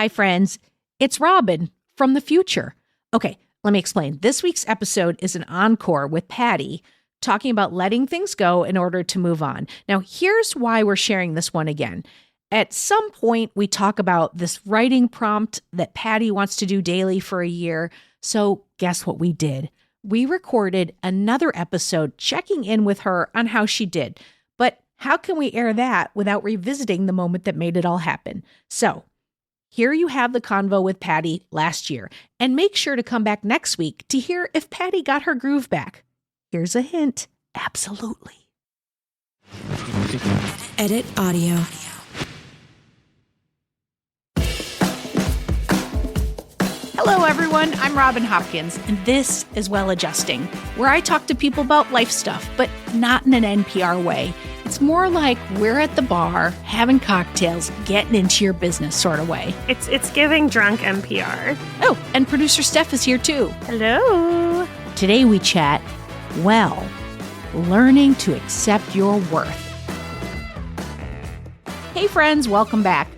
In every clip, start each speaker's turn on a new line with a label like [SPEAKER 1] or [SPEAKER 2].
[SPEAKER 1] Hi, friends. It's Robin from the future. Okay, let me explain. This week's episode is an encore with Patty talking about letting things go in order to move on. Now, here's why we're sharing this one again. At some point, we talk about this writing prompt that Patty wants to do daily for a year. So guess what we did? We recorded another episode checking in with her on how she did. But how can we air that without revisiting the moment that made it all happen? So here you have the convo with Patty last year, and make sure to come back next week to hear if Patty got her groove back. Here's a hint. Absolutely.
[SPEAKER 2] Edit audio.
[SPEAKER 1] Hello, everyone. I'm Robin Hopkins, and this is Well Adjusting, where I talk to people about life stuff, but not in an NPR way. It's more like we're at the bar, having cocktails, getting into your business sort of way.
[SPEAKER 3] It's giving drunk NPR.
[SPEAKER 1] Oh, and producer Steph is here too.
[SPEAKER 3] Hello.
[SPEAKER 1] Today we chat, well, learning to accept your worth. Hey friends, welcome back.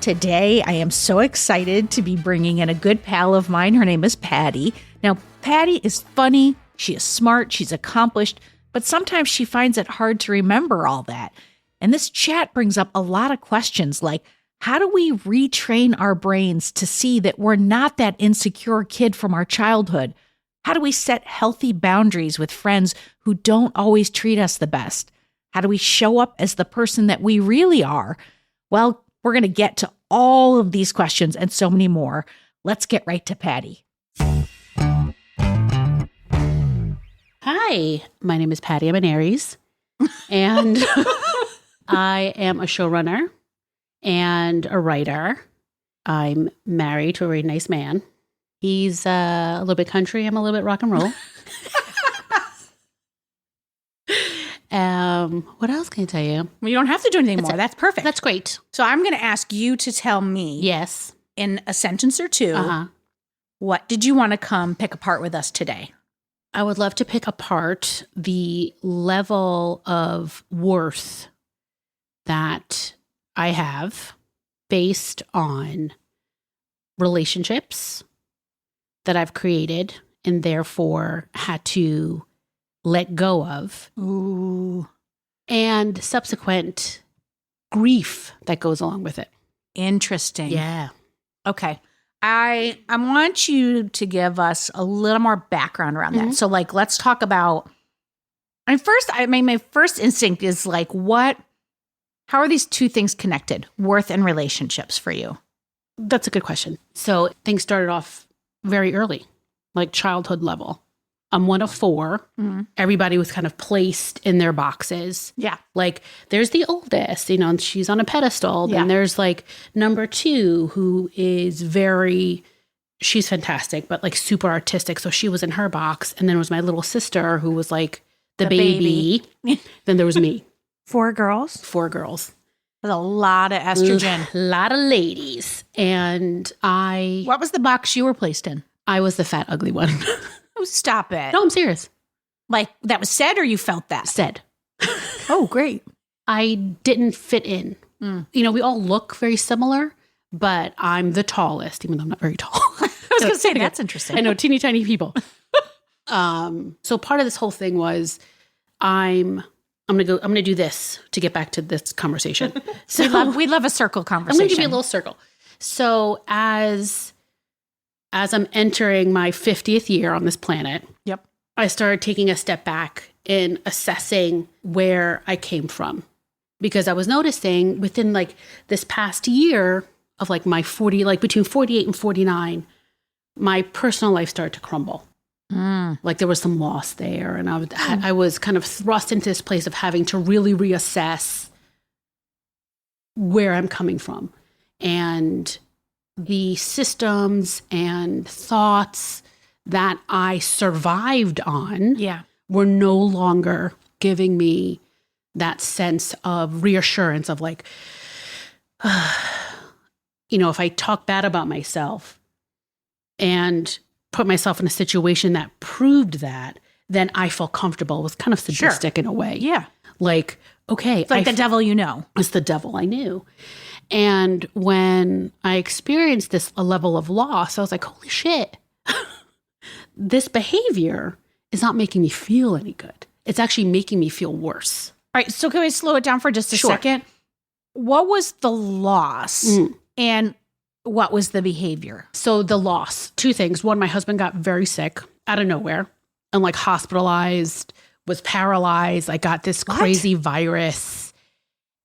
[SPEAKER 1] Today I am so excited to be bringing in a good pal of mine. Her name is Patty. Now, Patty is funny, she is smart, she's accomplished, but sometimes she finds it hard to remember all that. And this chat brings up a lot of questions like, how do we retrain our brains to see that we're not that insecure kid from our childhood? How do we set healthy boundaries with friends who don't always treat us the best? How do we show up as the person that we really are? Well, we're going to get to all of these questions and so many more. Let's get right to Patty.
[SPEAKER 4] Hi, my name is Patty. I'm an Aries, and I am a showrunner and a writer. I'm married to a very nice man. He's a little bit country. I'm a little bit rock and roll. What else can I tell you?
[SPEAKER 1] Well, you don't have to do anything more. That's perfect.
[SPEAKER 4] That's great.
[SPEAKER 1] So I'm going to ask you to tell me
[SPEAKER 4] Yes.
[SPEAKER 1] in a sentence or two, what did you want to come pick apart with us today?
[SPEAKER 4] I would love to pick apart the level of worth that I have based on relationships that I've created and therefore had to let go of.
[SPEAKER 1] Ooh.
[SPEAKER 4] And subsequent grief that goes along with it.
[SPEAKER 1] Interesting.
[SPEAKER 4] Yeah.
[SPEAKER 1] Okay. I want you to give us a little more background around that. So like, let's talk about, my first instinct is like, how are these two things connected? Worth and relationships for you?
[SPEAKER 4] That's a good question. So things started off very early, like childhood level. I'm one of four. Mm-hmm. Everybody was kind of placed in their boxes.
[SPEAKER 1] Yeah.
[SPEAKER 4] Like there's the oldest, and she's on a pedestal. Then there's like number two, who is she's fantastic, but like super artistic. So she was in her box. And then there was my little sister who was like the baby. Then there was me.
[SPEAKER 3] Four girls.
[SPEAKER 4] That's
[SPEAKER 1] a lot of estrogen.
[SPEAKER 4] A lot of ladies. And
[SPEAKER 1] What was the box you were placed in?
[SPEAKER 4] I was the fat, ugly one.
[SPEAKER 1] Oh, stop it.
[SPEAKER 4] No, I'm serious.
[SPEAKER 1] Like that was said or you felt that?
[SPEAKER 4] Said.
[SPEAKER 1] Oh, great.
[SPEAKER 4] I didn't fit in. We all look very similar, but I'm the tallest, even though I'm not very tall.
[SPEAKER 1] I was going to say, that's interesting.
[SPEAKER 4] I know, teeny tiny people. So part of this whole thing was I'm going to do this to get back to this conversation. So
[SPEAKER 1] we love a circle conversation.
[SPEAKER 4] I'm going to give you a little circle. So as I'm entering my 50th year on this planet, I started taking a step back in assessing where I came from. Because I was noticing within like this past year of like my 40, like between 48 and 49, my personal life started to crumble. Like there was some loss there. And I was kind of thrust into this place of having to really reassess where I'm coming from. And the systems and thoughts that I survived on were no longer giving me that sense of reassurance of like, if I talk bad about myself and put myself in a situation that proved that, then I felt comfortable. It was kind of sadistic in a way.
[SPEAKER 1] Yeah.
[SPEAKER 4] Like, okay.
[SPEAKER 1] It's like the devil you know.
[SPEAKER 4] It's the devil I knew. And when I experienced a level of loss, I was like, holy shit, this behavior is not making me feel any good. It's actually making me feel worse.
[SPEAKER 1] All right. So can we slow it down for just a second? What was the loss and what was the behavior?
[SPEAKER 4] So the loss, two things. One, my husband got very sick out of nowhere and like hospitalized, was paralyzed. I got this crazy virus.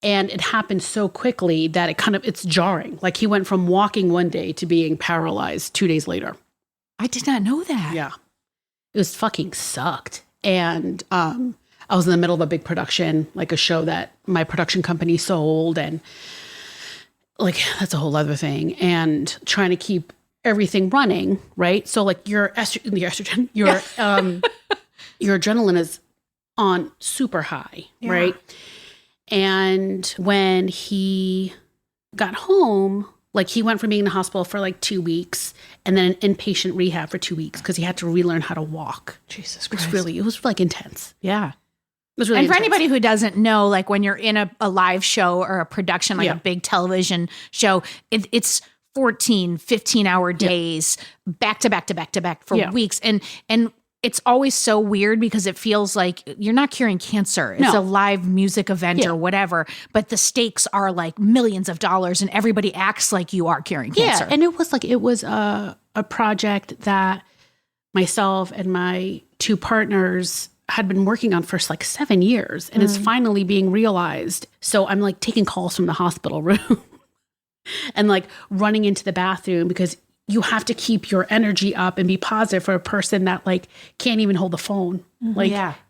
[SPEAKER 4] And it happened so quickly that it's jarring. Like he went from walking one day to being paralyzed 2 days later.
[SPEAKER 1] I did not know that.
[SPEAKER 4] Yeah. It was fucking sucked. And I was in the middle of a big production, like a show that my production company sold. And like, that's a whole other thing. And trying to keep everything running, right? So like your estrogen, your adrenaline is on super high, right? And when he got home, like he went from being in the hospital for like 2 weeks and then an inpatient rehab for 2 weeks because he had to relearn how to walk.
[SPEAKER 1] Jesus Christ.
[SPEAKER 4] It was like intense.
[SPEAKER 1] Yeah.
[SPEAKER 4] It was really
[SPEAKER 1] and for
[SPEAKER 4] intense.
[SPEAKER 1] anybody who doesn't know, like when you're in a live show or a production, like a big television show, it's 14, 15-hour days back to back to back to back for weeks. And it's always so weird because it feels like you're not curing cancer. It's a live music event or whatever, but the stakes are like millions of dollars and everybody acts like you are curing cancer.
[SPEAKER 4] Yeah, and it was a project that myself and my two partners had been working on for like 7 years and it's finally being realized. So I'm like taking calls from the hospital room and like running into the bathroom because you have to keep your energy up and be positive for a person that like can't even hold the phone,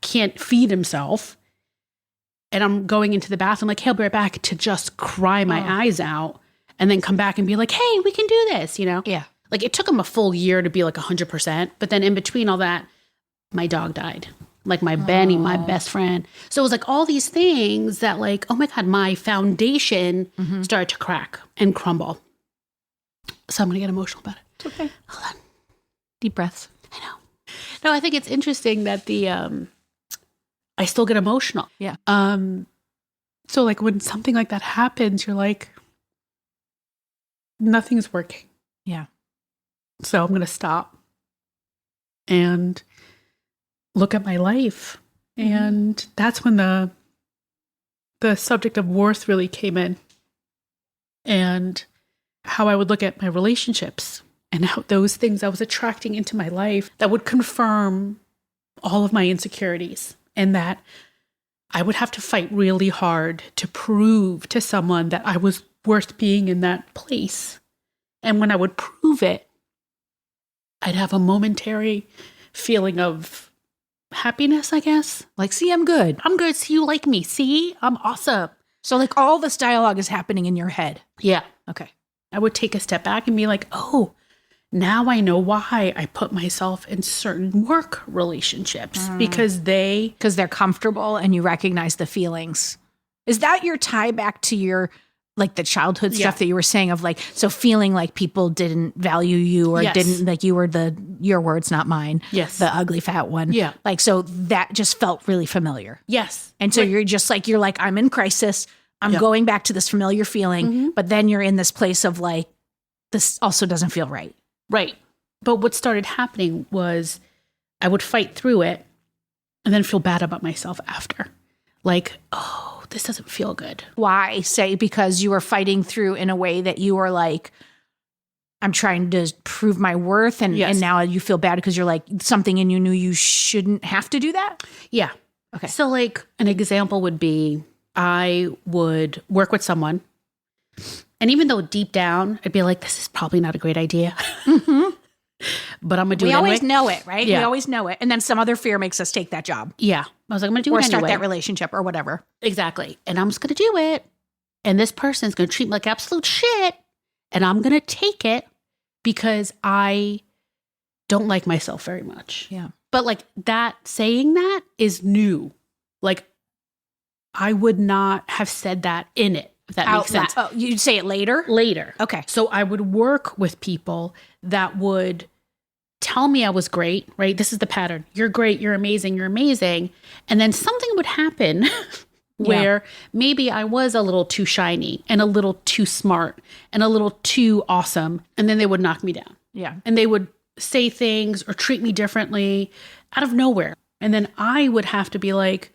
[SPEAKER 4] can't feed himself. And I'm going into the bathroom like, hey, I'll be right back to just cry my eyes out and then come back and be like, hey, we can do this, you know?
[SPEAKER 1] Yeah.
[SPEAKER 4] Like it took him a full year to be like 100%. But then in between all that, my dog died. Like my Benny, my best friend. So it was like all these things that like, oh my God, my foundation started to crack and crumble. So I'm going to get emotional about it.
[SPEAKER 1] It's okay.
[SPEAKER 4] Hold on.
[SPEAKER 1] Deep breaths.
[SPEAKER 4] I know. No, I think it's interesting that I still get emotional.
[SPEAKER 1] Yeah.
[SPEAKER 4] So like when something like that happens, you're like, nothing's working.
[SPEAKER 1] Yeah.
[SPEAKER 4] So I'm going to stop and look at my life. And that's when the subject of worth really came in. And how I would look at my relationships and how those things I was attracting into my life that would confirm all of my insecurities and that I would have to fight really hard to prove to someone that I was worth being in that place. And when I would prove it, I'd have a momentary feeling of happiness, I guess.
[SPEAKER 1] Like, see, I'm good.
[SPEAKER 4] I'm good. See, you like me. See, I'm awesome.
[SPEAKER 1] So like all this dialogue is happening in your head.
[SPEAKER 4] Yeah.
[SPEAKER 1] Okay.
[SPEAKER 4] I would take a step back and be like, oh, now I know why I put myself in certain work relationships because they're
[SPEAKER 1] comfortable and you recognize the feelings. Is that your tie back to your, like the childhood stuff that you were saying of like, so feeling like people didn't value you or didn't, like you were your words, not mine.
[SPEAKER 4] Yes.
[SPEAKER 1] The ugly fat one.
[SPEAKER 4] Yeah.
[SPEAKER 1] Like, so that just felt really familiar.
[SPEAKER 4] Yes.
[SPEAKER 1] And so you're like, I'm in crisis. I'm going back to this familiar feeling, but then you're in this place of like, this also doesn't feel right.
[SPEAKER 4] Right. But what started happening was I would fight through it and then feel bad about myself after. Like, oh, this doesn't feel good.
[SPEAKER 1] Why? Say because you were fighting through in a way that you were like, I'm trying to prove my worth. And now you feel bad because you're like, something in you knew you shouldn't have to do that?
[SPEAKER 4] Yeah.
[SPEAKER 1] Okay.
[SPEAKER 4] So like an example would be I would work with someone. And even though deep down, I'd be like, this is probably not a great idea. But I'm going to do it anyway.
[SPEAKER 1] We always know it, right?
[SPEAKER 4] Yeah.
[SPEAKER 1] We always know it. And then some other fear makes us take that job.
[SPEAKER 4] Yeah. I was like, I'm going to do it
[SPEAKER 1] or
[SPEAKER 4] anyway.
[SPEAKER 1] start that relationship or whatever.
[SPEAKER 4] Exactly. And I'm just going to do it. And this person's going to treat me like absolute shit. And I'm going to take it because I don't like myself very much.
[SPEAKER 1] Yeah.
[SPEAKER 4] But like that, saying that is new. Like I would not have said that in it, if that makes sense.
[SPEAKER 1] Oh, you'd say it later?
[SPEAKER 4] Later.
[SPEAKER 1] Okay.
[SPEAKER 4] So I would work with people that would tell me I was great, right? This is the pattern. You're great. You're amazing. You're amazing. And then something would happen where maybe I was a little too shiny and a little too smart and a little too awesome. And then they would knock me down.
[SPEAKER 1] Yeah.
[SPEAKER 4] And they would say things or treat me differently out of nowhere. And then I would have to be like,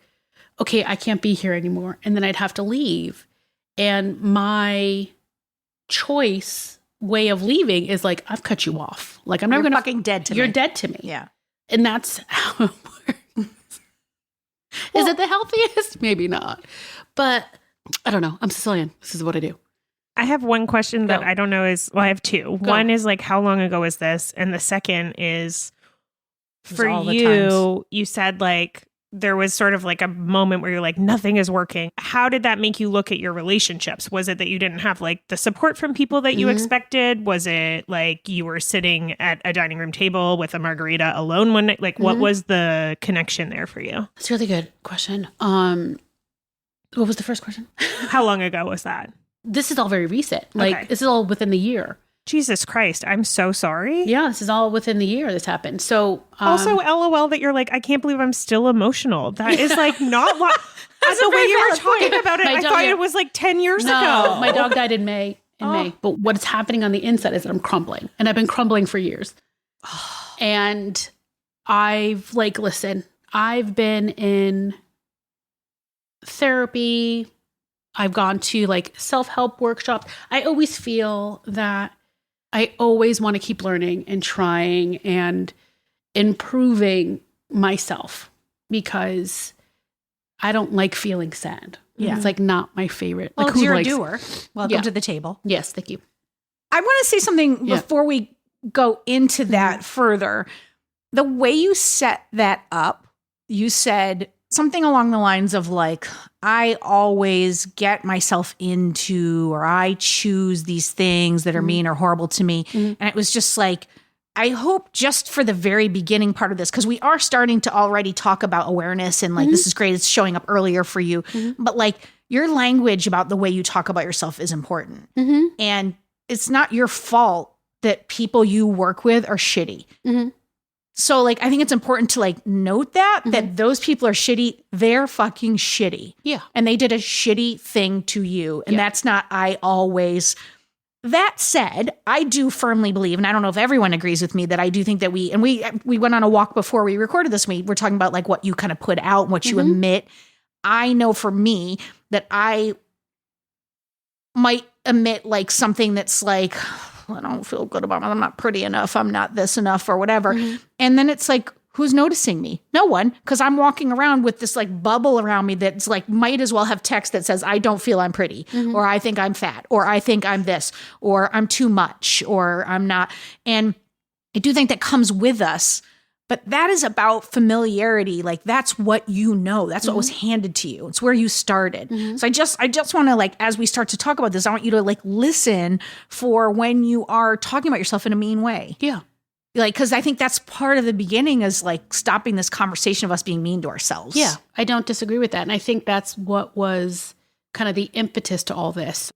[SPEAKER 4] okay, I can't be here anymore. And then I'd have to leave. And my choice way of leaving is like, I've cut you off. Like, I'm never going to
[SPEAKER 1] fucking dead to me.
[SPEAKER 4] You're dead to me.
[SPEAKER 1] Yeah.
[SPEAKER 4] And that's how it works. Is it the healthiest? Maybe not. But I don't know. I'm Sicilian. This is what I do.
[SPEAKER 3] I have one question that I don't know I have two.
[SPEAKER 4] Go.
[SPEAKER 3] One is like, how long ago was this? And the second is, for
[SPEAKER 1] all
[SPEAKER 3] you said like, there was sort of like a moment where you're like, nothing is working. How did that make you look at your relationships? Was it that you didn't have like the support from people that you expected? Was it like you were sitting at a dining room table with a margarita alone one night? Like what was the connection there for you?
[SPEAKER 4] That's a really good question. What was the first question?
[SPEAKER 3] How long ago was that?
[SPEAKER 4] This is all very recent. Like this is all within the year.
[SPEAKER 3] Jesus Christ, I'm so sorry.
[SPEAKER 4] Yeah, this is all within the year this happened. So
[SPEAKER 3] also, LOL that you're like, I can't believe I'm still emotional. That is like not what the way you were talking about it. I thought it was like 10 years ago.
[SPEAKER 4] My dog died in May. But what's happening on the inside is that I'm crumbling, and I've been crumbling for years. And I've listen, I've been in therapy. I've gone to self-help workshops. I always feel that I always want to keep learning and trying and improving myself because I don't like feeling sad.
[SPEAKER 1] Yeah.
[SPEAKER 4] It's not my favorite.
[SPEAKER 1] Well, you're a doer. Welcome to the table.
[SPEAKER 4] Yes, thank you.
[SPEAKER 1] I want to say something before we go into that further. The way you set that up, you said something along the lines of I always get myself into, or I choose these things that are mean or horrible to me. And it was just I hope just for the very beginning part of this, because we are starting to already talk about awareness and this is great. It's showing up earlier for you. But your language about the way you talk about yourself is important. And it's not your fault that people you work with are shitty. So I think it's important to note that those people are shitty. They're fucking shitty.
[SPEAKER 4] Yeah.
[SPEAKER 1] And they did a shitty thing to you. And that's not I always. That said, I do firmly believe, and I don't know if everyone agrees with me, that I do think that we went on a walk before we recorded this. We're talking about what you kind of put out, what you emit. I know for me that I might emit something that's I don't feel good about it. I'm not pretty enough. I'm not this enough or whatever. And then it's who's noticing me? No one, because I'm walking around with this bubble around me that's might as well have text that says, I don't feel I'm pretty, or I think I'm fat, or I think I'm this, or I'm too much, or I'm not. And I do think that comes with us, but that is about familiarity. That's what you know. That's what was handed to you. It's where you started. So I just want to as we start to talk about this, I want you to listen for when you are talking about yourself in a mean way.
[SPEAKER 4] Yeah.
[SPEAKER 1] Because I think that's part of the beginning is stopping this conversation of us being mean to ourselves.
[SPEAKER 4] Yeah, I don't disagree with that. And I think that's what was kind of the impetus to all this.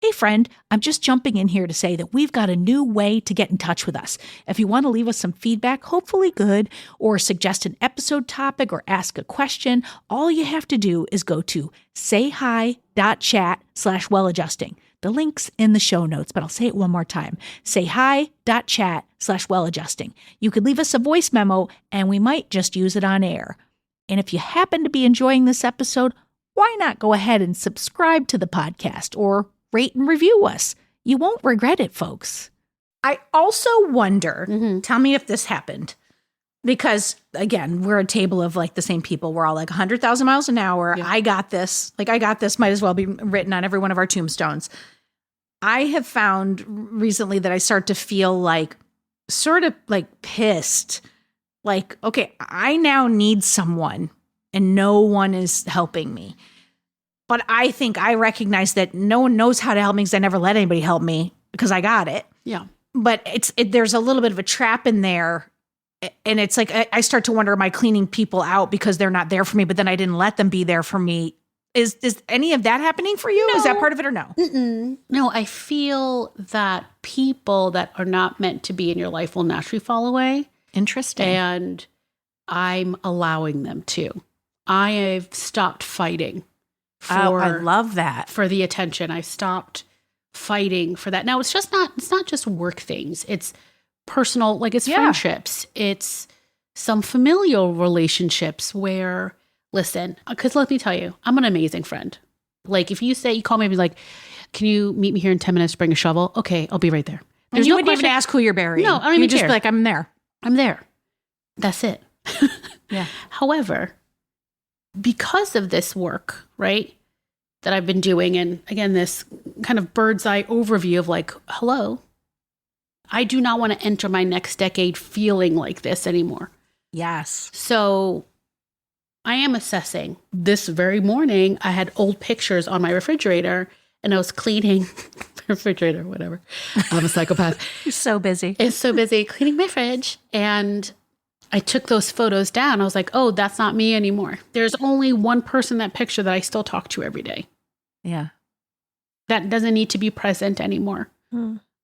[SPEAKER 1] Hey friend, I'm just jumping in here to say that we've got a new way to get in touch with us. If you want to leave us some feedback, hopefully good, or suggest an episode topic or ask a question, all you have to do is go to sayhi.chat/welladjusting. The link's in the show notes, but I'll say it one more time. sayhi.chat/welladjusting. You could leave us a voice memo and we might just use it on air. And if you happen to be enjoying this episode, why not go ahead and subscribe to the podcast or rate and review us? You won't regret it, folks. I also wonder, tell me if this happened, because again, we're a table of the same people. We're all 100,000 miles an hour. Yeah. I got this. I got this might as well be written on every one of our tombstones. I have found recently that I start to feel sort of pissed. Okay, I now need someone and no one is helping me. But I think I recognize that no one knows how to help me because I never let anybody help me because I got it.
[SPEAKER 4] Yeah.
[SPEAKER 1] But there's a little bit of a trap in there. And it's I start to wonder, am I cleaning people out because they're not there for me, but then I didn't let them be there for me? Is any of that happening for you? No. Is that part of it or no?
[SPEAKER 4] No, I feel that people that are not meant to be in your life will naturally fall away.
[SPEAKER 1] Interesting.
[SPEAKER 4] And I'm allowing them to. I have stopped fighting
[SPEAKER 1] I love that.
[SPEAKER 4] for the attention. I stopped fighting for that. Now it's not just work things. It's personal, like it's friendships. It's some familial relationships where, listen, because let me tell you, I'm an amazing friend. Like if you call me and be like, can you meet me here in 10 minutes to bring a shovel? Okay, I'll be right there.
[SPEAKER 1] And you wouldn't even ask who you're burying.
[SPEAKER 4] No, I don't even
[SPEAKER 1] You'd just
[SPEAKER 4] care.
[SPEAKER 1] be like, I'm there.
[SPEAKER 4] I'm there. That's it.
[SPEAKER 1] Yeah.
[SPEAKER 4] However, because of this work, right, that I've been doing, and again, this kind of bird's eye overview of like, hello, I do not want to enter my next decade feeling like this anymore.
[SPEAKER 1] Yes.
[SPEAKER 4] So I am assessing. This very morning, I had old pictures on my refrigerator and I was cleaning the refrigerator, whatever. I'm a psychopath.
[SPEAKER 1] You're so busy.
[SPEAKER 4] It's so busy cleaning my fridge. And I took those photos down. I was like, oh, that's not me anymore. There's only one person in that picture that I still talk to every day.
[SPEAKER 1] Yeah.
[SPEAKER 4] That doesn't need to be present anymore.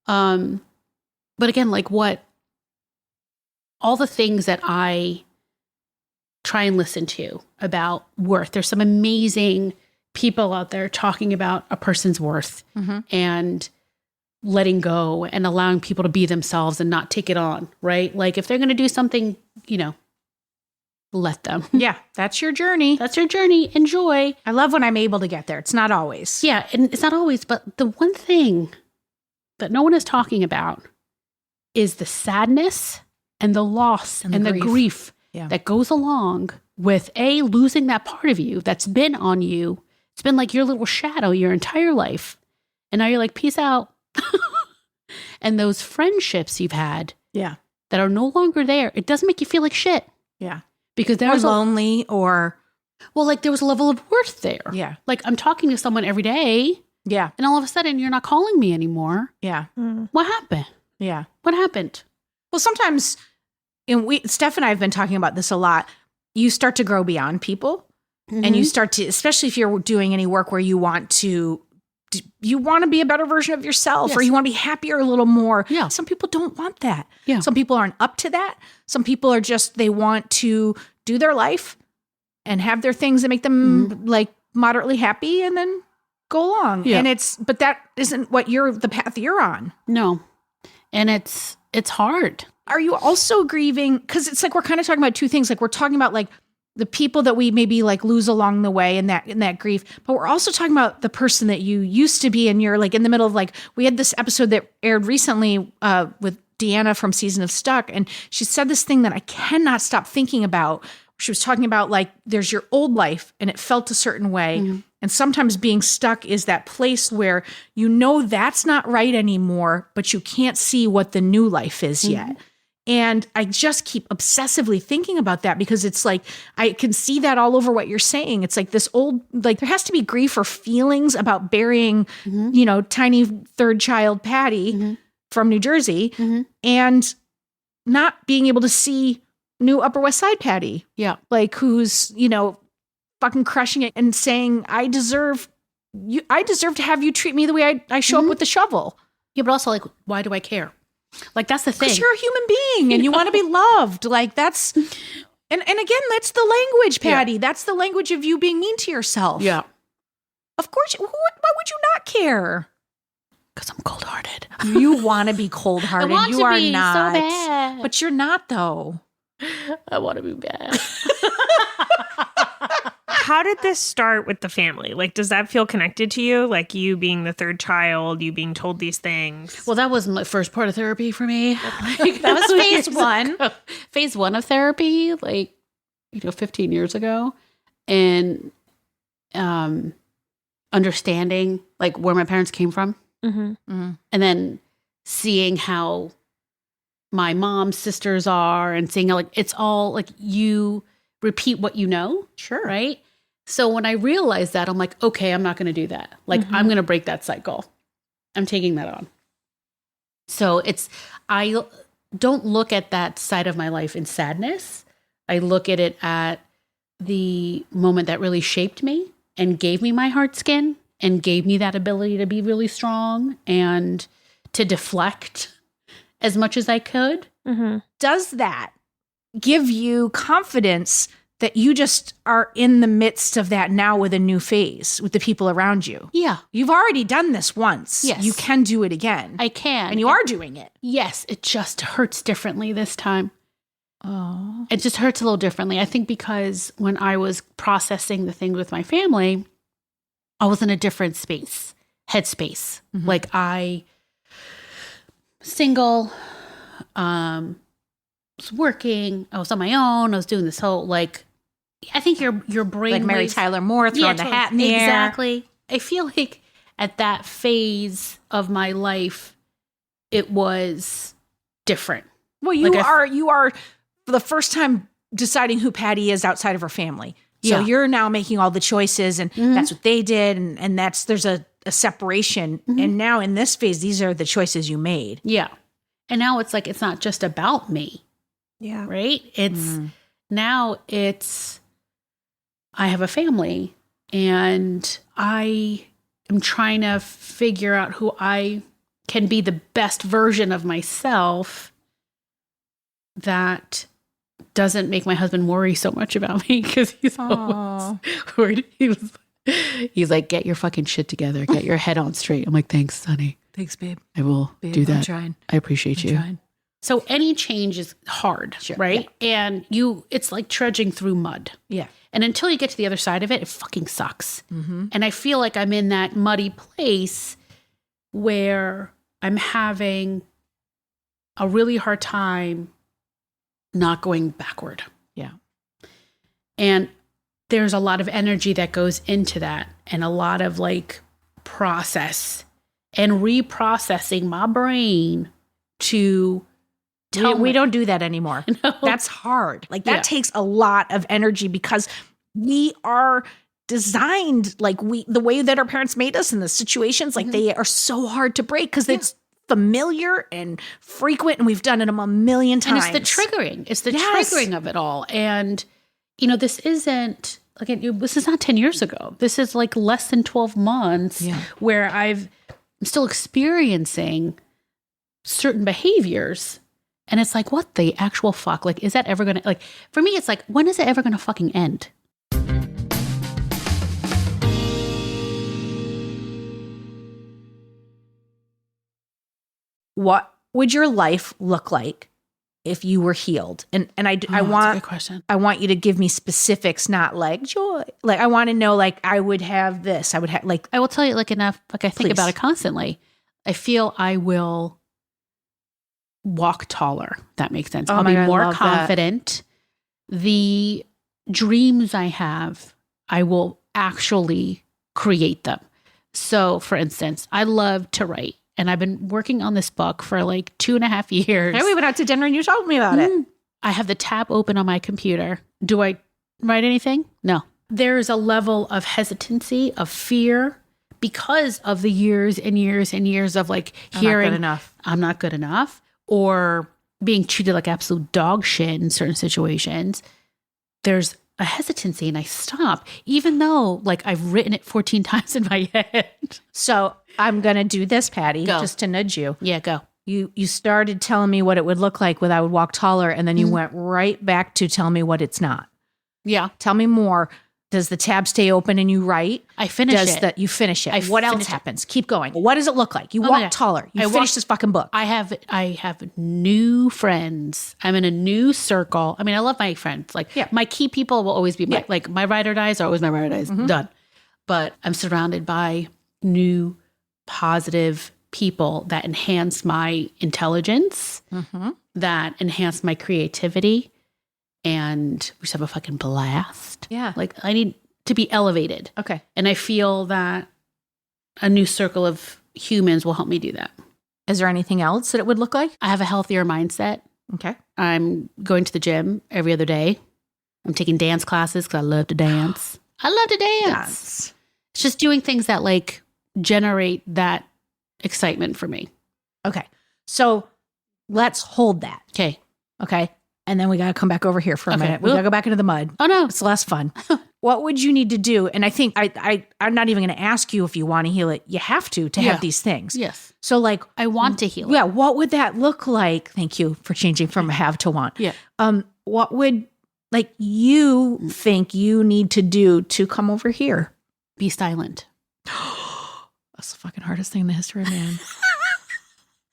[SPEAKER 4] But again, like all the things that I try and listen to about worth. There's some amazing people out there talking about a person's worth and letting go and allowing people to be themselves and not take it on, right? Like if they're going to do something, let them.
[SPEAKER 1] Yeah. That's your journey.
[SPEAKER 4] That's your journey. Enjoy.
[SPEAKER 1] I love when I'm able to get there. It's not always.
[SPEAKER 4] Yeah. And it's not always, but the one thing that no one is talking about is the sadness and the loss and the grief that goes along with losing that part of you that's been on you. It's been like your little shadow your entire life. And now you're like, peace out. And those friendships you've had that are no longer there, it doesn't make you feel like shit.
[SPEAKER 1] Yeah.
[SPEAKER 4] Because there was
[SPEAKER 1] lonely or...
[SPEAKER 4] Well, like there was a level of worth there.
[SPEAKER 1] Yeah.
[SPEAKER 4] Like I'm talking to someone every day.
[SPEAKER 1] Yeah.
[SPEAKER 4] And all of a sudden you're not calling me anymore.
[SPEAKER 1] Yeah.
[SPEAKER 4] What happened?
[SPEAKER 1] Yeah.
[SPEAKER 4] What happened?
[SPEAKER 1] Well, sometimes, Steph and I have been talking about this a lot. You start to grow beyond people and you start to, especially if you're doing any work where you want to be a better version of yourself or you want to be happier a little more.
[SPEAKER 4] Yeah.
[SPEAKER 1] Some people don't want that.
[SPEAKER 4] Yeah.
[SPEAKER 1] Some people aren't up to that. Some people are they want to do their life and have their things that make them like moderately happy and then go along.
[SPEAKER 4] Yeah.
[SPEAKER 1] And but that isn't the path you're on.
[SPEAKER 4] No. And it's hard.
[SPEAKER 1] Are you also grieving? Because it's like we're kind of talking about two things. Like we're talking about like the people that we maybe like lose along the way in that grief, but we're also talking about the person that you used to be, and you're like in the middle of like, we had this episode that aired recently with Deanna from Season of Stuck, and she said this thing that I cannot stop thinking about. She was talking about like there's your old life and it felt a certain way. And sometimes being stuck is that place where that's not right anymore, but you can't see what the new life is yet. And I just keep obsessively thinking about that because it's like, I can see that all over what you're saying. It's like this old, like there has to be grief or feelings about burying, tiny third child Patty from New Jersey and not being able to see new Upper West Side Patty.
[SPEAKER 4] Yeah.
[SPEAKER 1] Like who's, fucking crushing it and saying, I deserve to have you treat me the way I show up with the shovel.
[SPEAKER 4] Yeah, but also like, why do I care? Like that's the thing.
[SPEAKER 1] Because you're a human being and you want to be loved. Like that's, and again, that's the language, Patty. Yeah. That's the language of you being mean to yourself.
[SPEAKER 4] Yeah.
[SPEAKER 1] Of course. Why would you not care?
[SPEAKER 4] Because I'm cold-hearted.
[SPEAKER 1] You want to be cold-hearted.
[SPEAKER 4] You
[SPEAKER 1] are not.
[SPEAKER 4] So bad.
[SPEAKER 1] But you're not though.
[SPEAKER 4] I want to be bad.
[SPEAKER 3] How did this start with the family? Like, does that feel connected to you? Like you being the third child, you being told these things?
[SPEAKER 4] Well, that was my first part of therapy for me.
[SPEAKER 1] That was phase one.
[SPEAKER 4] Phase one of therapy, 15 years ago. And understanding like where my parents came from. And then seeing how my mom's sisters are and seeing how like it's all like you repeat what you know.
[SPEAKER 1] Sure.
[SPEAKER 4] Right. So when I realized that, I'm like, okay, I'm not going to do that. Like I'm going to break that cycle. I'm taking that on. So I don't look at that side of my life in sadness. I look at it at the moment that really shaped me and gave me my hard skin and gave me that ability to be really strong and to deflect as much as I could.
[SPEAKER 1] Does that give you confidence that you just are in the midst of that now with a new phase with the people around you.
[SPEAKER 4] Yeah.
[SPEAKER 1] You've already done this once.
[SPEAKER 4] Yes.
[SPEAKER 1] You can do it again.
[SPEAKER 4] I can.
[SPEAKER 1] And you are doing it.
[SPEAKER 4] Yes. It just hurts differently this time.
[SPEAKER 1] Oh.
[SPEAKER 4] It just hurts a little differently. I think because when I was processing the things with my family, I was in a different space, headspace.
[SPEAKER 1] Mm-hmm.
[SPEAKER 4] Like I single, was working, I was on my own, I was doing this whole I think your brain
[SPEAKER 1] like Mary Tyler Moore throwing the hat in the air.
[SPEAKER 4] Exactly. I feel like at that phase of my life, it was different.
[SPEAKER 1] Well, you are for the first time deciding who Patty is outside of her family. So you're now making all the choices, and that's what they did, and there's a separation. And now in this phase, these are the choices you made.
[SPEAKER 4] Yeah. And now it's like, it's not just about me.
[SPEAKER 3] Yeah.
[SPEAKER 4] Right? Now I have a family, and I am trying to figure out who I can be the best version of myself that doesn't make my husband worry so much about me, because he's always worried. He's like, get your fucking shit together. Get your head on straight. I'm like, thanks, honey.
[SPEAKER 1] Thanks, babe.
[SPEAKER 4] I will do that.
[SPEAKER 1] I'm trying.
[SPEAKER 4] I appreciate you.
[SPEAKER 1] Trying.
[SPEAKER 4] So any change is hard, right? Yeah. And it's like trudging through mud.
[SPEAKER 1] Yeah.
[SPEAKER 4] And until you get to the other side of it, it fucking sucks. And I feel like I'm in that muddy place where I'm having a really hard time not going backward.
[SPEAKER 1] Yeah.
[SPEAKER 4] And there's a lot of energy that goes into that, and a lot of process and reprocessing my brain to
[SPEAKER 1] we don't do that anymore.
[SPEAKER 4] No.
[SPEAKER 1] That's hard. That takes a lot of energy, because we are designed the way that our parents made us in the situations, they are so hard to break because it's familiar and frequent, and we've done it a million times.
[SPEAKER 4] And it's the triggering. It's the triggering of it all. And, this isn't, this is not 10 years ago. This is less than 12 months where I'm still experiencing certain behaviors. And it's like, what the actual fuck? Is that ever going to, for me, it's when is it ever going to fucking end?
[SPEAKER 1] What would your life look like if you were healed? And I want,
[SPEAKER 4] that's a good question.
[SPEAKER 1] I want you to give me specifics, not joy. I want to know, I would have this. I would have
[SPEAKER 4] I will tell you enough. I think
[SPEAKER 1] Please.
[SPEAKER 4] about it constantly. I feel I will walk taller. That makes sense. I'll be more confident. The dreams I have, I will actually create them. So, for instance, I love to write, and I've been working on this book for 2.5 years.
[SPEAKER 1] Hey, we went out to dinner and you told me about it.
[SPEAKER 4] I have the tab open on my computer. Do I write anything? No. There's a level of hesitancy, of fear, because of the years and years and years of hearing, I'm not good enough, or being treated like absolute dog shit in certain situations. There's a hesitancy, and I stop, even though I've written it 14 times in my head.
[SPEAKER 1] So I'm going to do this, Patty, just to nudge you.
[SPEAKER 4] Yeah, go.
[SPEAKER 1] You started telling me what it would look like when I would walk taller, and then you went right back to tell me what it's not.
[SPEAKER 4] Yeah.
[SPEAKER 1] Tell me more. Does the tab stay open and you write?
[SPEAKER 4] I finish it.
[SPEAKER 1] You finish it. What else happens? Keep going. What does it look like? You walk taller. You finish this fucking book.
[SPEAKER 4] I have new friends. I'm in a new circle. I mean, I love my friends. My key people will always be my ride or dies are always my ride or dies. Done. But I'm surrounded by new, positive people that enhance my intelligence, that enhance my creativity. And we just have a fucking blast.
[SPEAKER 1] Yeah.
[SPEAKER 4] I need to be elevated.
[SPEAKER 1] Okay.
[SPEAKER 4] And I feel that a new circle of humans will help me do that.
[SPEAKER 1] Is there anything else that it would look like?
[SPEAKER 4] I have a healthier mindset.
[SPEAKER 1] Okay.
[SPEAKER 4] I'm going to the gym every other day. I'm taking dance classes because I love to dance. I love to dance. It's just doing things that generate that excitement for me.
[SPEAKER 1] Okay. So let's hold that.
[SPEAKER 4] Okay.
[SPEAKER 1] Okay. And then we got to come back over here for a minute. We got to go back into the mud.
[SPEAKER 4] Oh, no.
[SPEAKER 1] It's less fun. What would you need to do? And I think I'm not even going to ask you if you want to heal it. You have to have these things.
[SPEAKER 4] Yes.
[SPEAKER 1] So
[SPEAKER 4] I want to heal it.
[SPEAKER 1] Yeah. What would that look like? Thank you for changing from have to want.
[SPEAKER 4] Yeah.
[SPEAKER 1] what would like you think you need to do to come over here?
[SPEAKER 4] Be silent.
[SPEAKER 1] That's the fucking hardest thing in the history of man.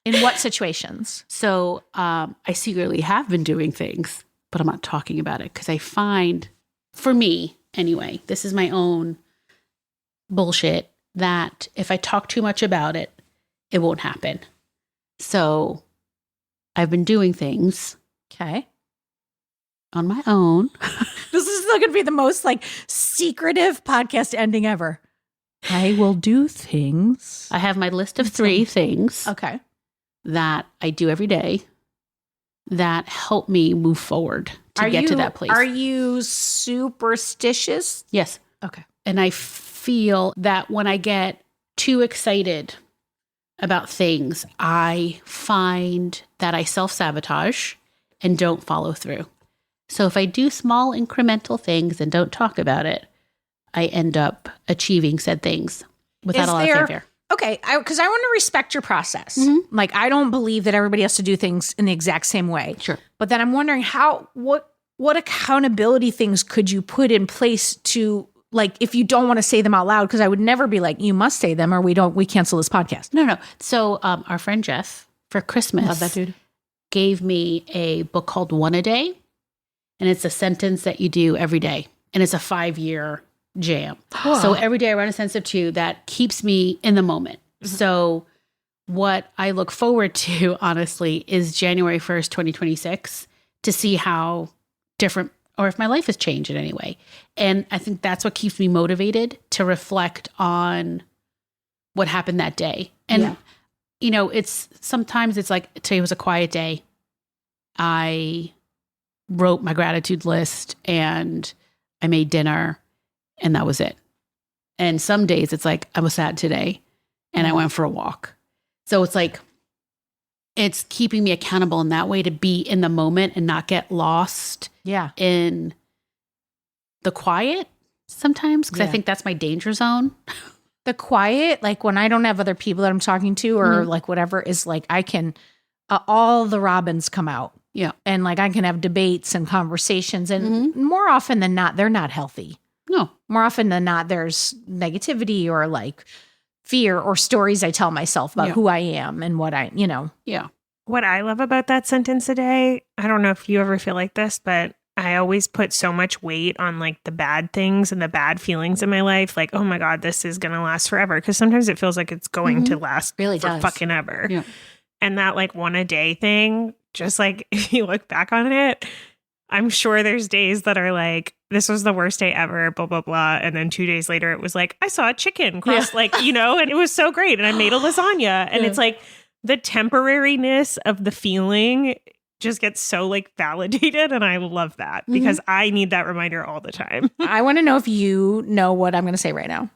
[SPEAKER 1] In what situations?
[SPEAKER 4] So I secretly have been doing things, but I'm not talking about it because I find, for me anyway, this is my own bullshit, that if I talk too much about it, it won't happen. So I've been doing things.
[SPEAKER 1] Okay.
[SPEAKER 4] On my own.
[SPEAKER 1] This is still going to be the most like secretive podcast ending ever. I will do things.
[SPEAKER 4] I have my list of 3 things.
[SPEAKER 1] Okay.
[SPEAKER 4] That I do every day that help me move forward to get to that place.
[SPEAKER 1] Are you superstitious?
[SPEAKER 4] Yes.
[SPEAKER 1] Okay.
[SPEAKER 4] And I feel that when I get too excited about things, I find that I self-sabotage and don't follow through. So if I do small incremental things and don't talk about it, I end up achieving said things without a lot of fanfare.
[SPEAKER 1] Okay, because I want to respect your process. Mm-hmm. Like, I don't believe that everybody has to do things in the exact same way.
[SPEAKER 4] Sure.
[SPEAKER 1] But then I'm wondering what accountability things could you put in place to, like, if you don't want to say them out loud, because I would never be like, you must say them or we cancel this podcast.
[SPEAKER 4] No. So our friend Jeff, for Christmas,
[SPEAKER 1] love that dude,
[SPEAKER 4] gave me a book called One a Day. And it's a sentence that you do every day. And it's a 5-year jam. Whoa. So every day I run a sentence of 2 that keeps me in the moment. Mm-hmm. So what I look forward to, honestly, is January 1st, 2026, to see how different, or if my life has changed in any way. And I think that's what keeps me motivated to reflect on what happened that day. And, you know, sometimes it's like, today was a quiet day. I wrote my gratitude list and I made dinner and that was it. And some days it's like, I was sad today and I went for a walk. So it's like, it's keeping me accountable in that way to be in the moment and not get lost in the quiet sometimes. Because I think that's my danger zone.
[SPEAKER 1] The quiet, like when I don't have other people that I'm talking to or like whatever, is like I can, all the Robins come out.
[SPEAKER 4] Yeah.
[SPEAKER 1] And like I can have debates and conversations. And more often than not, they're not healthy.
[SPEAKER 4] No.
[SPEAKER 1] More often than not, there's negativity or like fear or stories I tell myself about who I am and what
[SPEAKER 4] Yeah.
[SPEAKER 3] What I love about that sentence a day, I don't know if you ever feel like this, but I always put so much weight on like the bad things and the bad feelings in my life. Like, oh my God, this is going to last forever. Because sometimes it feels like it's going to last
[SPEAKER 1] really
[SPEAKER 3] for fucking ever. Yeah. And that like one a day thing, just like if you look back on it, I'm sure there's days that are like, this was the worst day ever, blah, blah, blah. And then 2 days later, it was like, I saw a chicken cross, like, and it was so great. And I made a lasagna. And it's like the temporariness of the feeling just gets so like validated. And I love that because I need that reminder all the time.
[SPEAKER 1] I want to know if you know what I'm going to say right now.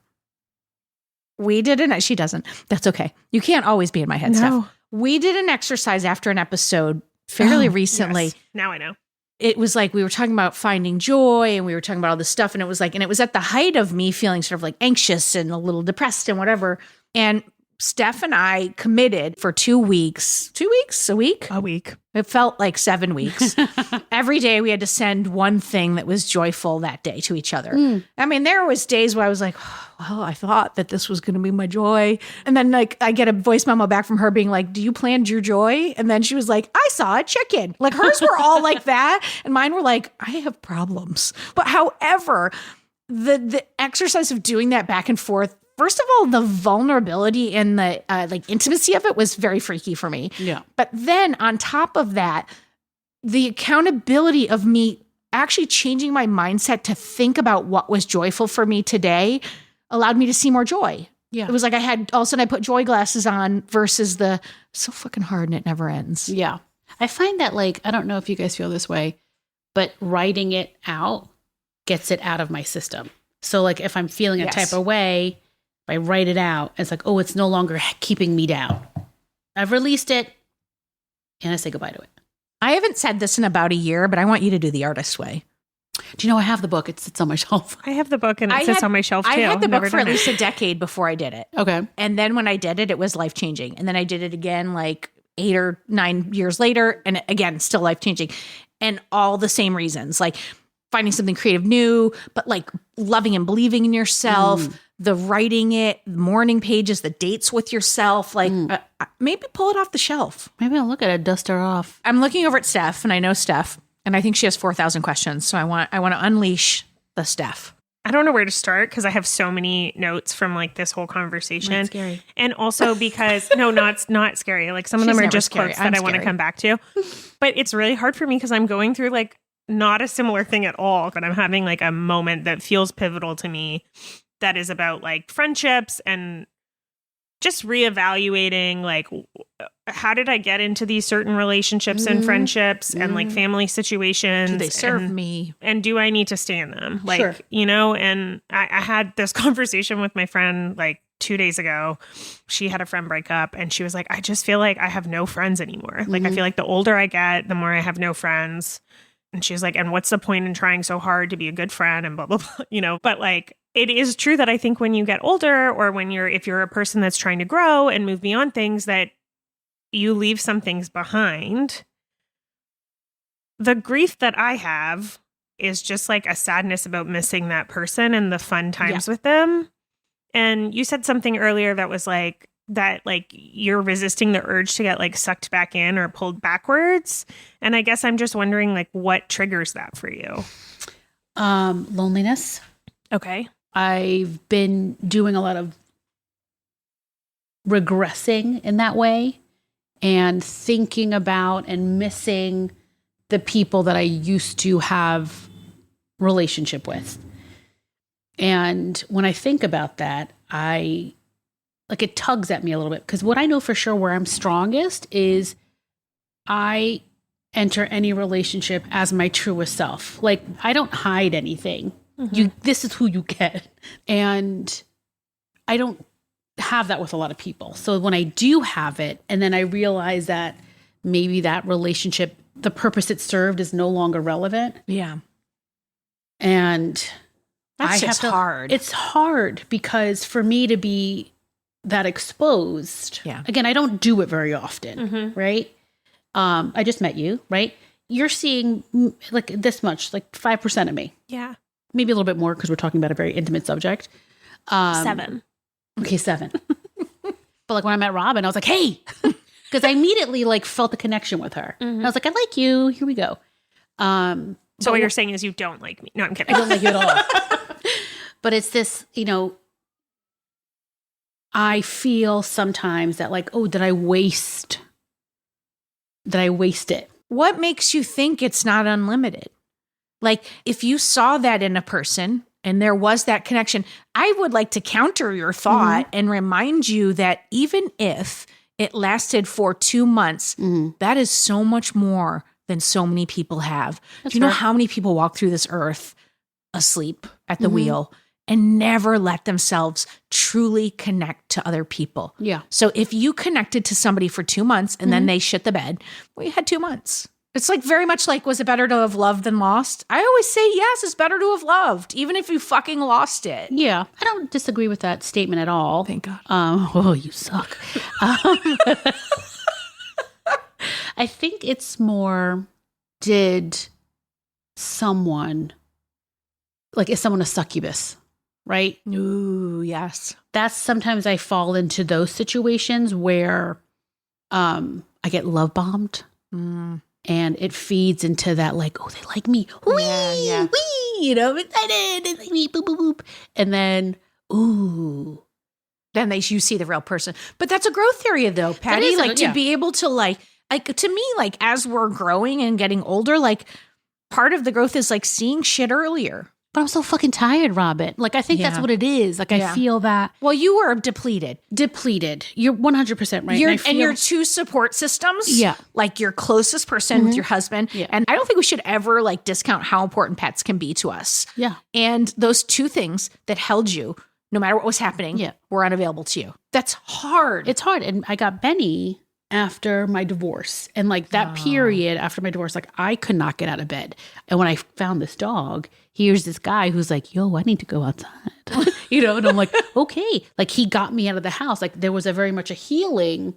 [SPEAKER 1] We did she doesn't. That's okay. You can't always be in my head, Steph. We did an exercise after an episode fairly recently.
[SPEAKER 3] Yes. Now I know.
[SPEAKER 1] It was like we were talking about finding joy and we were talking about all this stuff. And it was like, and it was at the height of me feeling sort of like anxious and a little depressed and whatever. And Steph and I committed for 2 weeks. 2 weeks? A week?
[SPEAKER 3] A week.
[SPEAKER 1] It felt like 7 weeks. Every day we had to send one thing that was joyful that day to each other. I mean, there was days where I was like, oh, well, I thought that this was going to be my joy. And then like I get a voice memo back from her being like, do you plan your joy? And then she was like, I saw a chicken. Like hers were all like that. And mine were like, I have problems. But however, the exercise of doing that back and forth, first of all, the vulnerability and the like intimacy of it was very freaky for me.
[SPEAKER 4] Yeah.
[SPEAKER 1] But then on top of that, the accountability of me actually changing my mindset to think about what was joyful for me today allowed me to see more joy.
[SPEAKER 4] Yeah.
[SPEAKER 1] It was like all of a sudden I put joy glasses on versus the so fucking hard and it never ends.
[SPEAKER 4] Yeah. I find that like, I don't know if you guys feel this way, but writing it out gets it out of my system. So like if I'm feeling a type of way, if I write it out, it's like, oh, it's no longer keeping me down. I've released it and I say goodbye to it.
[SPEAKER 1] I haven't said this in about a year, but I want you to do the artist's way.
[SPEAKER 4] Do you know I have the book? It sits on my shelf.
[SPEAKER 3] I have the book and it sits on my shelf too.
[SPEAKER 1] I had the book for at least a decade before I did it.
[SPEAKER 4] Okay.
[SPEAKER 1] And then when I did it, it was life-changing. And then I did it again like 8 or 9 years later. And again, still life-changing. and all the same reasons, like finding something creative new, but like loving and believing in yourself, the writing it, the morning pages, the dates with yourself, like maybe pull it off the shelf.
[SPEAKER 4] Maybe I'll look at it, dust her off.
[SPEAKER 1] I'm looking over at Steph, and I know Steph, and I think she has 4,000 questions. So I want to unleash the Steph.
[SPEAKER 3] I don't know where to start because I have so many notes from like this whole conversation.
[SPEAKER 4] That's scary.
[SPEAKER 3] And also because no, not scary. Like some of them are just
[SPEAKER 1] scary.
[SPEAKER 3] quotes that I want to come back to. But it's really hard for me because I'm going through like not a similar thing at all, but I'm having like a moment that feels pivotal to me that is about like friendships and just reevaluating like how did I get into these certain relationships and friendships and like family situations?
[SPEAKER 1] Do they serve me?
[SPEAKER 3] And do I need to stay in them? Like,
[SPEAKER 4] Sure.
[SPEAKER 3] you know, and I had this conversation with my friend like 2 days ago. She had a friend break up and she was like, I just feel like I have no friends anymore. Like, I feel like the older I get, the more I have no friends. And she was like, and what's the point in trying so hard to be a good friend and blah, blah, blah, you know, but like, it is true that I think when you get older or if you're a person that's trying to grow and move beyond things, that you leave some things behind. The grief that I have is just like a sadness about missing that person and the fun times with them. And you said something earlier that was like, that like you're resisting the urge to get like sucked back in or pulled backwards. And I guess I'm just wondering like what triggers that for you?
[SPEAKER 4] Loneliness.
[SPEAKER 3] Okay.
[SPEAKER 4] I've been doing a lot of regressing in that way and thinking about and missing the people that I used to have relationship with. And when I think about that, it tugs at me a little bit because what I know for sure where I'm strongest is I enter any relationship as my truest self. Like I don't hide anything. This is who you get. And I don't have that with a lot of people. So when I do have it, and then I realize that maybe that relationship, the purpose it served is no longer relevant.
[SPEAKER 1] Yeah.
[SPEAKER 4] And
[SPEAKER 1] That's just hard.
[SPEAKER 4] It's hard because for me to be that exposed, again, I don't do it very often, right? I just met you, right? You're seeing like this much, like 5% of me.
[SPEAKER 3] Yeah.
[SPEAKER 4] Maybe a little bit more because we're talking about a very intimate subject.
[SPEAKER 3] 7.
[SPEAKER 4] Okay, 7. But like when I met Robin, I was like, hey, because I immediately like felt the connection with her. I was like, I like you. Here we go.
[SPEAKER 3] So what you're saying is you don't like me. No, I'm kidding.
[SPEAKER 4] I don't like you at all. But it's this, you know, I feel sometimes that like, oh, did I waste it?
[SPEAKER 1] What makes you think it's not unlimited? Like if you saw that in a person and there was that connection, I would like to counter your thought and remind you that even if it lasted for 2 months, that is so much more than so many people have.
[SPEAKER 4] That's
[SPEAKER 1] Do you know
[SPEAKER 4] right.
[SPEAKER 1] how many people walk through this earth asleep at the wheel and never let themselves truly connect to other people?
[SPEAKER 4] Yeah.
[SPEAKER 1] So if you connected to somebody for 2 months and then they shit the bed, well, you had 2 months. It's like very much like, was it better to have loved than lost? I always say, yes, it's better to have loved, even if you fucking lost it.
[SPEAKER 4] Yeah. I don't disagree with that statement at all.
[SPEAKER 1] Thank God.
[SPEAKER 4] Oh, you suck. I think it's more, did someone, like, is someone a succubus, right?
[SPEAKER 1] Ooh, yes.
[SPEAKER 4] That's sometimes I fall into those situations where I get love bombed. And it feeds into that, like, oh, they like me. Wee, wee, you know, excited. They like me, boop, boop, boop. And then, ooh.
[SPEAKER 1] Then you see the real person. But that's a growth area, though, Patty. Like, to be able to, like, to me, like, as we're growing and getting older, like, part of the growth is, like, seeing shit earlier.
[SPEAKER 4] But I'm so fucking tired, Robin. Like, I think that's what it is. Like, I feel that.
[SPEAKER 1] Well, you were depleted.
[SPEAKER 4] You're 100% right.
[SPEAKER 1] And your 2 support systems.
[SPEAKER 4] Yeah.
[SPEAKER 1] Like your closest person with your husband. Yeah. And I don't think we should ever like discount how important pets can be to us.
[SPEAKER 4] Yeah.
[SPEAKER 1] And those 2 things that held you, no matter what was happening, were unavailable to you. That's hard.
[SPEAKER 4] It's hard. And I got Benny after my divorce. And like that period after my divorce, like I could not get out of bed. And when I found this dog, here's this guy who's like, yo, I need to go outside. You know, and I'm like, okay. Like he got me out of the house. Like there was a very much a healing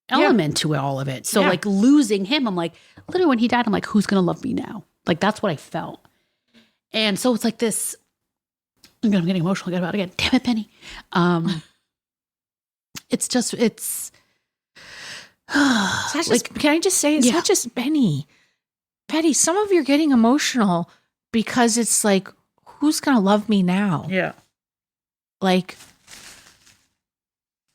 [SPEAKER 4] element to all of it. So like losing him, I'm like, literally when he died, I'm like, who's going to love me now? Like, that's what I felt. And so it's like this, I'm getting emotional again about it again. Damn it, Penny. It's just, it's
[SPEAKER 1] like, can I just say, it's not just Benny. Betty, some of you're getting emotional because it's like, who's going to love me now?
[SPEAKER 4] Yeah.
[SPEAKER 1] Like,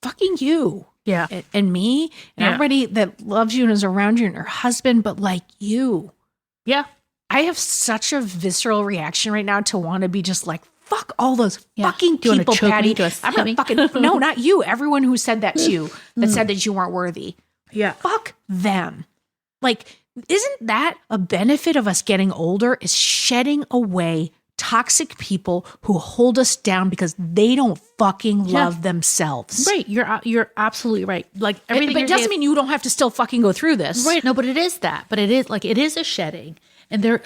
[SPEAKER 1] fucking you.
[SPEAKER 4] Yeah.
[SPEAKER 1] And me and everybody that loves you and is around you and your husband, but like you.
[SPEAKER 4] Yeah.
[SPEAKER 1] I have such a visceral reaction right now to want to be just like, fuck all those fucking
[SPEAKER 4] Do you
[SPEAKER 1] people, Patty. I'm
[SPEAKER 4] Penny?
[SPEAKER 1] not fucking, no, not you. Everyone who said that to you, that said that you weren't worthy.
[SPEAKER 4] Yeah.
[SPEAKER 1] Fuck them. Like, isn't that a benefit of us getting older, is shedding away toxic people who hold us down because they don't fucking love themselves.
[SPEAKER 4] Right. You're absolutely right. Like everything.
[SPEAKER 1] But it doesn't mean you don't have to still fucking go through this.
[SPEAKER 4] Right. No, but it is that. But it is like, it is a shedding. And there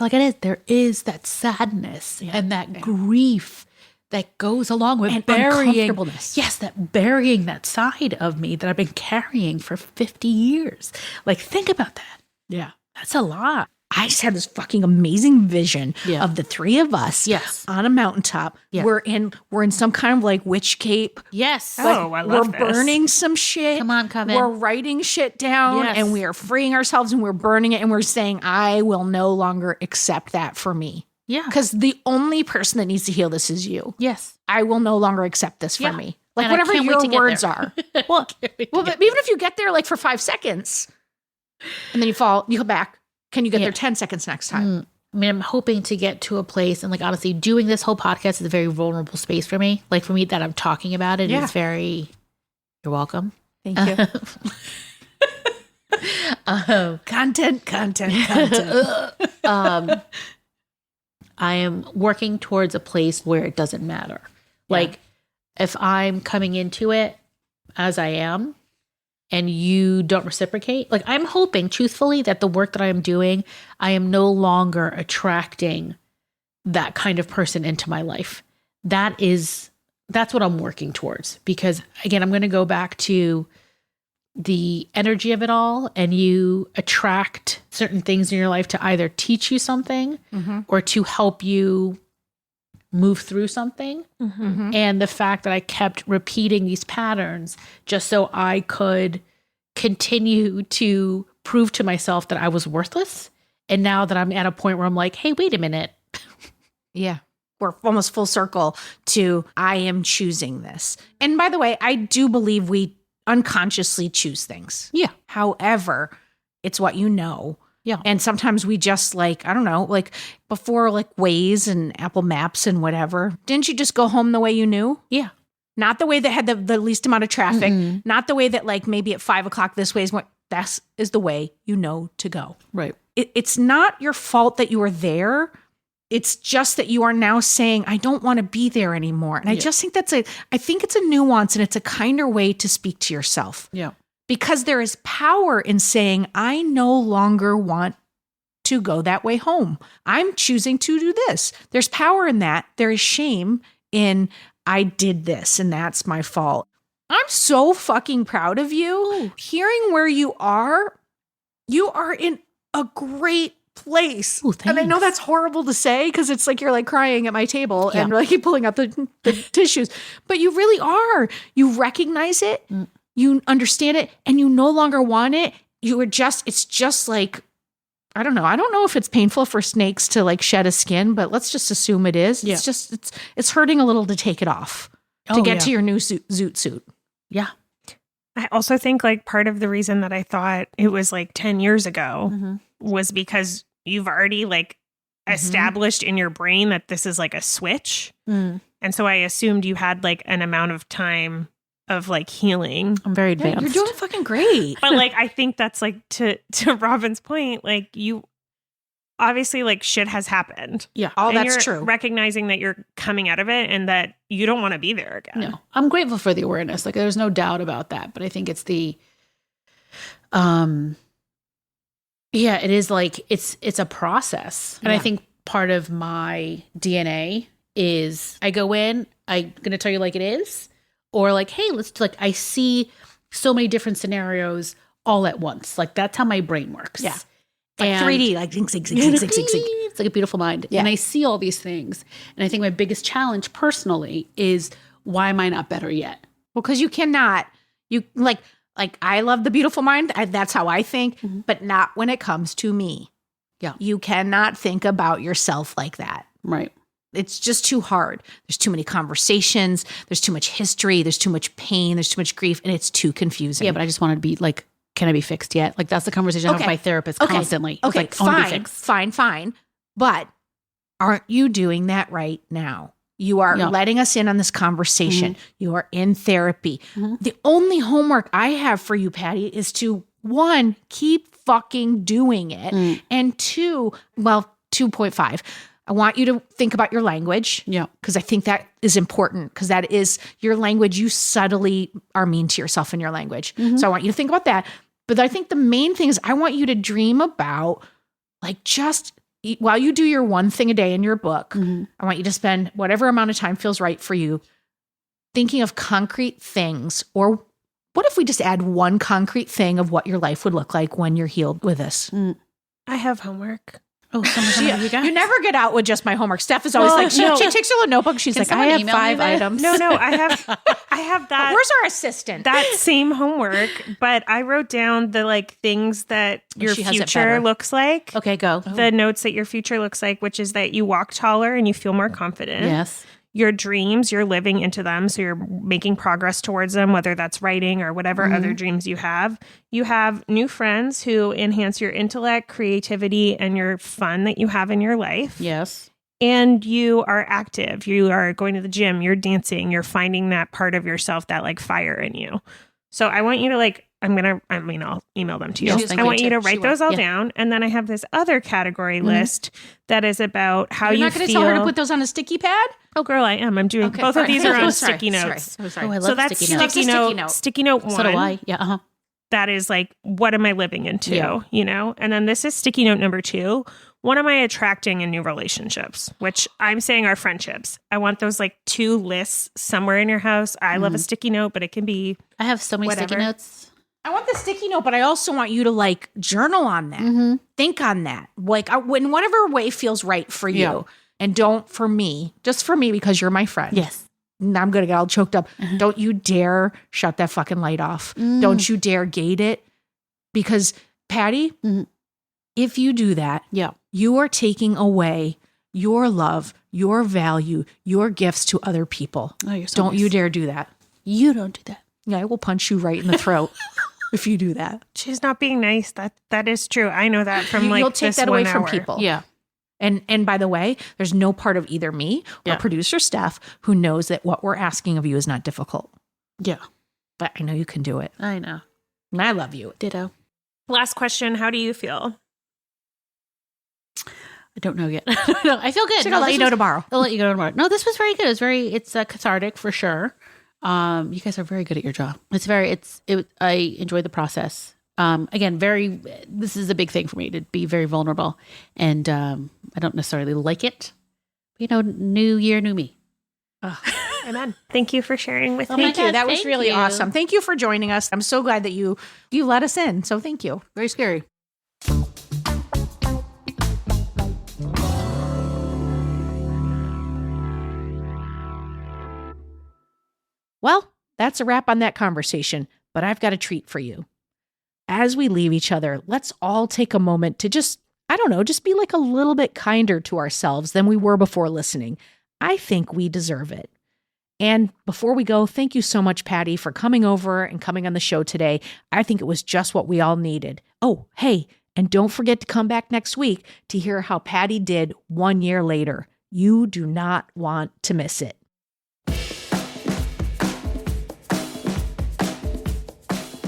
[SPEAKER 4] is that sadness and that grief that goes along with
[SPEAKER 1] and
[SPEAKER 4] burying
[SPEAKER 1] uncomfortableness.
[SPEAKER 4] Yes, that burying that side of me that I've been carrying for 50 years. Like, think about that.
[SPEAKER 1] Yeah.
[SPEAKER 4] That's a lot.
[SPEAKER 1] I just had this fucking amazing vision of the three of us on a mountaintop.
[SPEAKER 4] Yeah.
[SPEAKER 1] We're in some kind of like witch cape.
[SPEAKER 4] Yes.
[SPEAKER 3] Oh, I love
[SPEAKER 1] We're burning some shit.
[SPEAKER 4] Come on, Coven.
[SPEAKER 1] We're writing shit down and we are freeing ourselves and we're burning it and we're saying, I will no longer accept that for me.
[SPEAKER 4] Yeah.
[SPEAKER 1] Because the only person that needs to heal this is you.
[SPEAKER 4] Yes.
[SPEAKER 1] I will no longer accept this for me. Like,
[SPEAKER 4] And
[SPEAKER 1] whatever your words
[SPEAKER 4] there.
[SPEAKER 1] are. Well, but even if you get there like for 5 seconds and then you fall, you come back. Can you get there 10 seconds next time?
[SPEAKER 4] I mean, I'm hoping to get to a place, and like honestly, doing this whole podcast is a very vulnerable space for me. Like for me, that I'm talking about it is very. You're welcome.
[SPEAKER 1] Thank you. Content.
[SPEAKER 4] I am working towards a place where it doesn't matter. Like if I'm coming into it as I am, and you don't reciprocate, like I'm hoping truthfully that the work that I am doing, I am no longer attracting that kind of person into my life. That's what I'm working towards. Because again, I'm going to go back to the energy of it all, and you attract certain things in your life to either teach you something or to help you move through something. And the fact that I kept repeating these patterns just so I could continue to prove to myself that I was worthless. And now that I'm at a point where I'm like, hey, wait a minute.
[SPEAKER 1] Yeah. We're almost full circle to I am choosing this. And by the way, I do believe we unconsciously choose things.
[SPEAKER 4] Yeah.
[SPEAKER 1] However, it's what you know.
[SPEAKER 4] Yeah.
[SPEAKER 1] And sometimes we just like, I don't know, like before like Waze and Apple Maps and whatever, didn't you just go home the way you knew?
[SPEAKER 4] Yeah.
[SPEAKER 1] Not the way that had the least amount of traffic, not the way that like maybe at 5 o'clock this way is what, that is the way you know to go.
[SPEAKER 4] Right.
[SPEAKER 1] It's not your fault that you were there. It's just that you are now saying, I don't want to be there anymore. And I just think I think it's a nuance and it's a kinder way to speak to yourself.
[SPEAKER 4] Yeah.
[SPEAKER 1] Because there is power in saying, I no longer want to go that way home. I'm choosing to do this. There's power in that. There is shame in, I did this and that's my fault. I'm so fucking proud of you. Hearing where you are in a great place.
[SPEAKER 4] Ooh,
[SPEAKER 1] and I know that's horrible to say because it's like you're like crying at my table and like you're pulling out the tissues, but you really are. You recognize it. You understand it and you no longer want it. It's just like, I don't know. I don't know if it's painful for snakes to like shed a skin, but let's just assume it is.
[SPEAKER 4] Yeah.
[SPEAKER 1] It's just, it's hurting a little to take it off, to get to your new zoot suit.
[SPEAKER 4] Yeah.
[SPEAKER 3] I also think like part of the reason that I thought it was like 10 years ago was because you've already like established in your brain that this is like a switch. And so I assumed you had like an amount of time of like healing.
[SPEAKER 4] I'm very advanced.
[SPEAKER 1] Yeah, you're doing fucking great.
[SPEAKER 3] But like, I think that's like to Robin's point, like you obviously like shit has happened.
[SPEAKER 4] Yeah.
[SPEAKER 1] Oh,
[SPEAKER 3] And
[SPEAKER 1] that's
[SPEAKER 3] you're
[SPEAKER 1] true.
[SPEAKER 3] recognizing that you're coming out of it and that you don't want to be there again.
[SPEAKER 4] No, I'm grateful for the awareness. Like there's no doubt about that. But I think it's it is like, it's a process. And I think part of my DNA is I go in, I'm going to tell you like it is, or like, hey, let's like, I see so many different scenarios all at once. Like that's how my brain works.
[SPEAKER 1] Yeah. Like 3D, like zing, zing, zing, zing, zing, zing, zing.
[SPEAKER 4] It's like a beautiful mind.
[SPEAKER 1] Yeah.
[SPEAKER 4] And I see all these things. And I think my biggest challenge personally is why am I not better yet?
[SPEAKER 1] Well, because you cannot, you like I love the beautiful mind. That's how I think, but not when it comes to me.
[SPEAKER 4] Yeah.
[SPEAKER 1] You cannot think about yourself like that.
[SPEAKER 4] Right.
[SPEAKER 1] It's just too hard. There's too many conversations. There's too much history. There's too much pain. There's too much grief. And it's too confusing.
[SPEAKER 4] Yeah, but I just wanted to be like, can I be fixed yet? Like that's the conversation I have with my therapist constantly. It's
[SPEAKER 1] Okay,
[SPEAKER 4] like, I wanna be fixed.
[SPEAKER 1] fine. But aren't you doing that right now? You are letting us in on this conversation. You are in therapy. The only homework I have for you, Patty, is to 1, keep fucking doing it. And 2, 2.5. I want you to think about your language.
[SPEAKER 4] Yeah.
[SPEAKER 1] Because I think that is important because that is your language. You subtly are mean to yourself in your language. So I want you to think about that. But I think the main thing is I want you to dream about like just while you do your one thing a day in your book, I want you to spend whatever amount of time feels right for you thinking of concrete things. Or what if we just add one concrete thing of what your life would look like when you're healed with this?
[SPEAKER 3] I have homework.
[SPEAKER 4] Oh,
[SPEAKER 1] you never get out with just my homework. Steph is always she takes her little notebook. She's like, I have 5 items.
[SPEAKER 3] No, I have that.
[SPEAKER 1] Where's our assistant?
[SPEAKER 3] That same homework, but I wrote down the like things that your future looks like.
[SPEAKER 4] Okay, go.
[SPEAKER 3] The notes that your future looks like, which is that you walk taller and you feel more confident.
[SPEAKER 4] Yes.
[SPEAKER 3] Your dreams, you're living into them. So you're making progress towards them, whether that's writing or whatever other dreams you have. You have new friends who enhance your intellect, creativity, and your fun that you have in your life.
[SPEAKER 4] Yes.
[SPEAKER 3] And you are active. You are going to the gym. You're dancing. You're finding that part of yourself, that like fire in you. So I want you to like, I'll email them to you.
[SPEAKER 4] Yes,
[SPEAKER 3] I want you to write those all down. And then I have this other category list that is about how
[SPEAKER 1] You're not going to tell her to put those on a sticky pad?
[SPEAKER 3] Oh, girl, I am. I'm doing both of these are on sticky notes.
[SPEAKER 1] Sorry.
[SPEAKER 4] Oh, I love
[SPEAKER 3] So that's sticky note. Sticky note 1.
[SPEAKER 4] So do I. Yeah.
[SPEAKER 3] That is like, what am I living into?
[SPEAKER 4] Yeah.
[SPEAKER 3] You know? And then this is sticky note number 2. What am I attracting in new relationships? Which I'm saying are friendships. I want those like 2 lists somewhere in your house. I love a sticky note, but it can be
[SPEAKER 4] I have so many sticky notes.
[SPEAKER 1] I want the sticky note, but I also want you to like journal on that. Think on that. Like when whatever way feels right for you.
[SPEAKER 4] Yeah.
[SPEAKER 1] And don't for me, just for me because you're my friend.
[SPEAKER 4] Yes.
[SPEAKER 1] And I'm going to get all choked up. Don't you dare shut that fucking light off. Don't you dare gate it. Because Patty, if you do that, you are taking away your love, your value, your gifts to other people.
[SPEAKER 4] Oh, you're so
[SPEAKER 1] don't
[SPEAKER 4] nice.
[SPEAKER 1] you dare do that.
[SPEAKER 4] You don't do that.
[SPEAKER 1] Yeah, I will punch you right in the throat if you do that.
[SPEAKER 3] She's not being nice. That is true. I know that from like
[SPEAKER 1] you'll take
[SPEAKER 3] this
[SPEAKER 1] that away
[SPEAKER 3] 1
[SPEAKER 1] from
[SPEAKER 3] hour.
[SPEAKER 1] people.
[SPEAKER 4] Yeah.
[SPEAKER 1] And by the way, there's no part of either me or producer Steph who knows that what we're asking of you is not difficult.
[SPEAKER 4] Yeah.
[SPEAKER 1] But I know you can do it.
[SPEAKER 4] I know.
[SPEAKER 1] And I love you.
[SPEAKER 4] Ditto.
[SPEAKER 3] Last question. How do you feel?
[SPEAKER 4] I don't know yet. No, I feel good.
[SPEAKER 1] I'll let you know tomorrow.
[SPEAKER 4] I'll let you go tomorrow. No, this was very good. It's cathartic for sure. You guys are very good at your job. I enjoy the process. Again, this is a big thing for me to be very vulnerable, and I don't necessarily like it. But, new year, new me.
[SPEAKER 3] Amen. Thank you for sharing with me.
[SPEAKER 1] Thank you.
[SPEAKER 4] God,
[SPEAKER 1] That was
[SPEAKER 4] thank
[SPEAKER 1] really
[SPEAKER 4] you.
[SPEAKER 1] awesome. Thank you for joining us. I'm so glad that you let us in. So thank you.
[SPEAKER 4] Very scary.
[SPEAKER 1] Well, that's a wrap on that conversation, but I've got a treat for you. As we leave each other, let's all take a moment to just be like a little bit kinder to ourselves than we were before listening. I think we deserve it. And before we go, thank you so much, Patty, for coming over and coming on the show today. I think it was just what we all needed. Oh, hey, and don't forget to come back next week to hear how Patty did 1 year later. You do not want to miss it.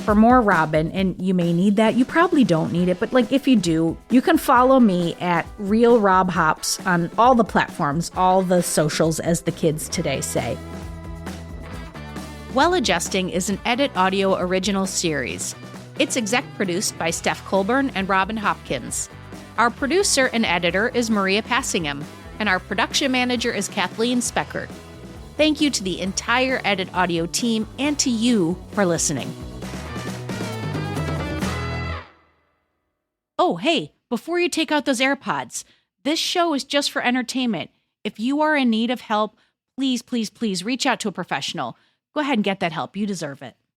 [SPEAKER 1] For more Robin, and you may need that, you probably don't need it, but like if you do, you can follow me at Real Rob Hops on all the platforms, all the socials, as the kids today say. Well Adjusting is an Edit Audio original series. It's exec produced by Steph Colburn and Robin Hopkins. Our producer and editor is Maria Passingham, and our production manager is Kathleen Speckert. Thank you to the entire Edit Audio team and to you for listening. Oh, hey, before you take out those AirPods, this show is just for entertainment. If you are in need of help, please, please, please reach out to a professional. Go ahead and get that help. You deserve it.